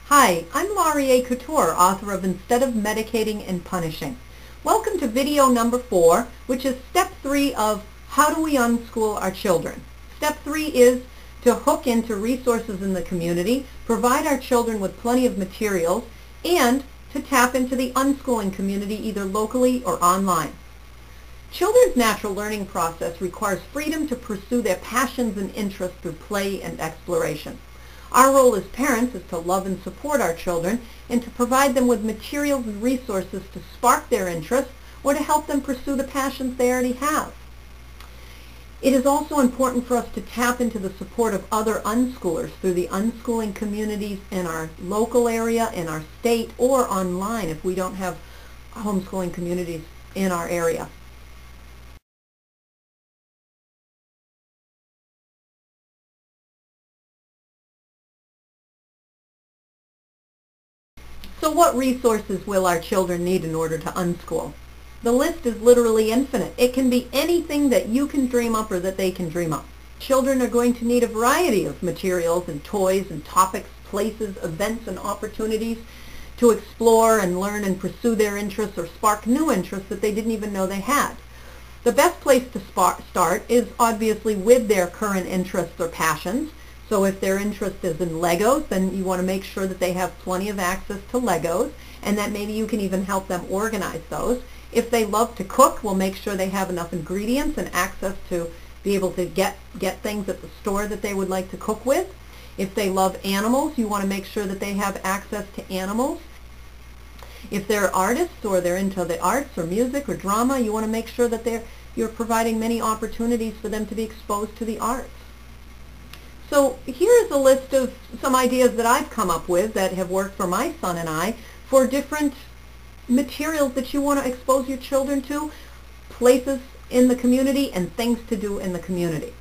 Hi, I'm Laurie Couture, author of Instead of Medicating and Punishing. Welcome to video number 4, which is step 3 of How Do We Unschool Our Children? Step 3 is to hook into resources in the community, provide our children with plenty of materials, and to tap into the unschooling community either locally or online. Children's natural learning process requires freedom to pursue their passions and interests through play and exploration. Our role as parents is to love and support our children and to provide them with materials and resources to spark their interest or to help them pursue the passions they already have. It is also important for us to tap into the support of other unschoolers through the unschooling communities in our local area, in our state, or online if we don't have homeschooling communities in our area. So what resources will our children need in order to unschool? The list is literally infinite. It can be anything that you can dream up or that they can dream up. Children are going to need a variety of materials and toys and topics, places, events, and opportunities to explore and learn and pursue their interests or spark new interests that they didn't even know they had. The best place to start is obviously with their current interests or passions. So if their interest is in Legos, then you want to make sure that they have plenty of access to Legos and that maybe you can even help them organize those. If they love to cook, we'll make sure they have enough ingredients and access to be able to get things at the store that they would like to cook with. If they love animals, you want to make sure that they have access to animals. If they're artists or they're into the arts or music or drama, you want to make sure that you're providing many opportunities for them to be exposed to the arts. So here's a list of some ideas that I've come up with that have worked for my son and I for different materials that you want to expose your children to, places in the community, and things to do in the community.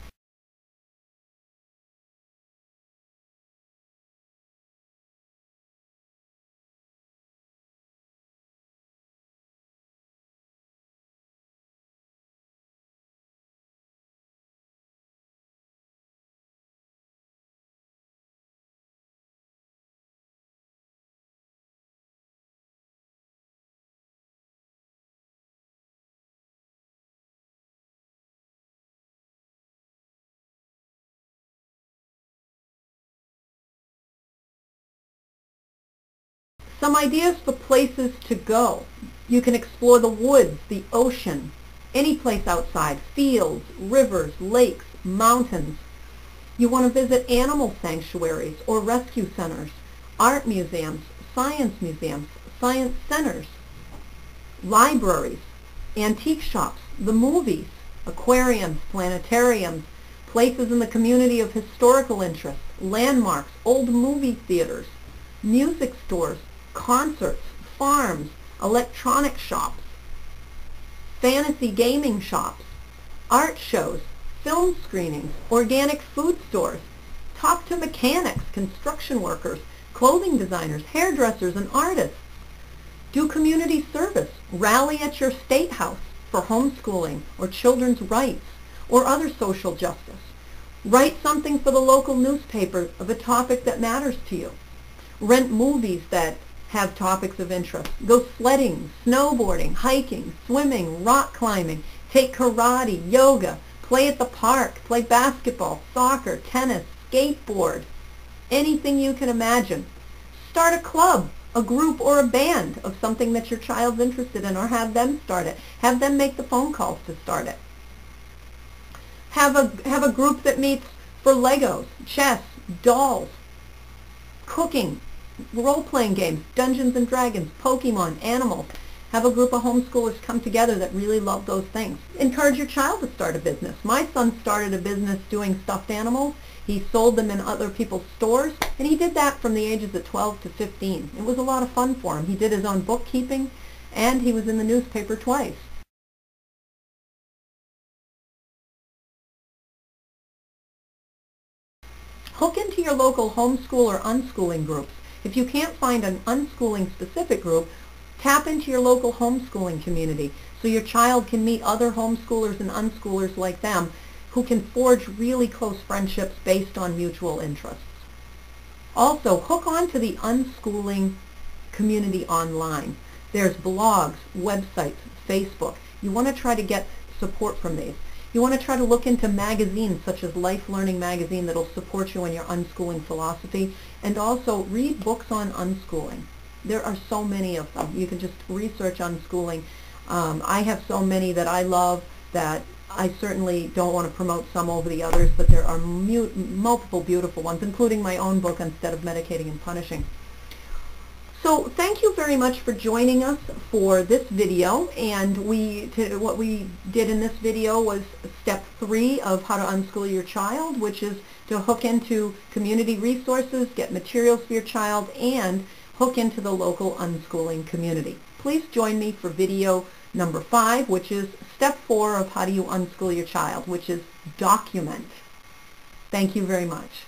Some ideas for places to go. You can explore the woods, the ocean, any place outside, fields, rivers, lakes, mountains. You want to visit animal sanctuaries or rescue centers, art museums, science centers, libraries, antique shops, the movies, aquariums, planetariums, places in the community of historical interest, landmarks, old movie theaters, music stores, concerts, farms, electronic shops, fantasy gaming shops, art shows, film screenings, organic food stores. Talk to mechanics, construction workers, clothing designers, hairdressers, and artists. Do community service. Rally at your state house for homeschooling or children's rights or other social justice. Write something for the local newspaper of a topic that matters to you. Rent movies that have topics of interest. Go sledding, snowboarding, hiking, swimming, rock climbing. Take karate, yoga. Play at the park. Play basketball, soccer, tennis, skateboard. Anything you can imagine. Start a club, a group, or a band of something that your child's interested in, or have them start it. Have them make the phone calls to start it. Have a group that meets for Legos, chess, dolls, cooking, role-playing games, Dungeons and Dragons, Pokemon, animals. Have a group of homeschoolers come together that really love those things. Encourage your child to start a business. My son started a business doing stuffed animals. He sold them in other people's stores, and he did that from the ages of 12 to 15. It was a lot of fun for him. He did his own bookkeeping, and he was in the newspaper twice. Hook into your local homeschool or unschooling groups. If you can't find an unschooling specific group, tap into your local homeschooling community so your child can meet other homeschoolers and unschoolers like them who can forge really close friendships based on mutual interests. Also, hook on to the unschooling community online. There's blogs, websites, Facebook. You want to try to get support from these. You want to try to look into magazines such as Life Learning Magazine that'll support you in your unschooling philosophy, and also read books on unschooling. There are so many of them. You can just research unschooling. I have so many that I love that I certainly don't want to promote some over the others, but there are multiple beautiful ones, including my own book, Instead of Medicating and Punishing. So thank you very much for joining us for this video, and what we did in this video was step 3 of how to unschool your child, which is to hook into community resources, get materials for your child, and hook into the local unschooling community. Please join me for video number 5, which is step 4 of how do you unschool your child, which is document. Thank you very much.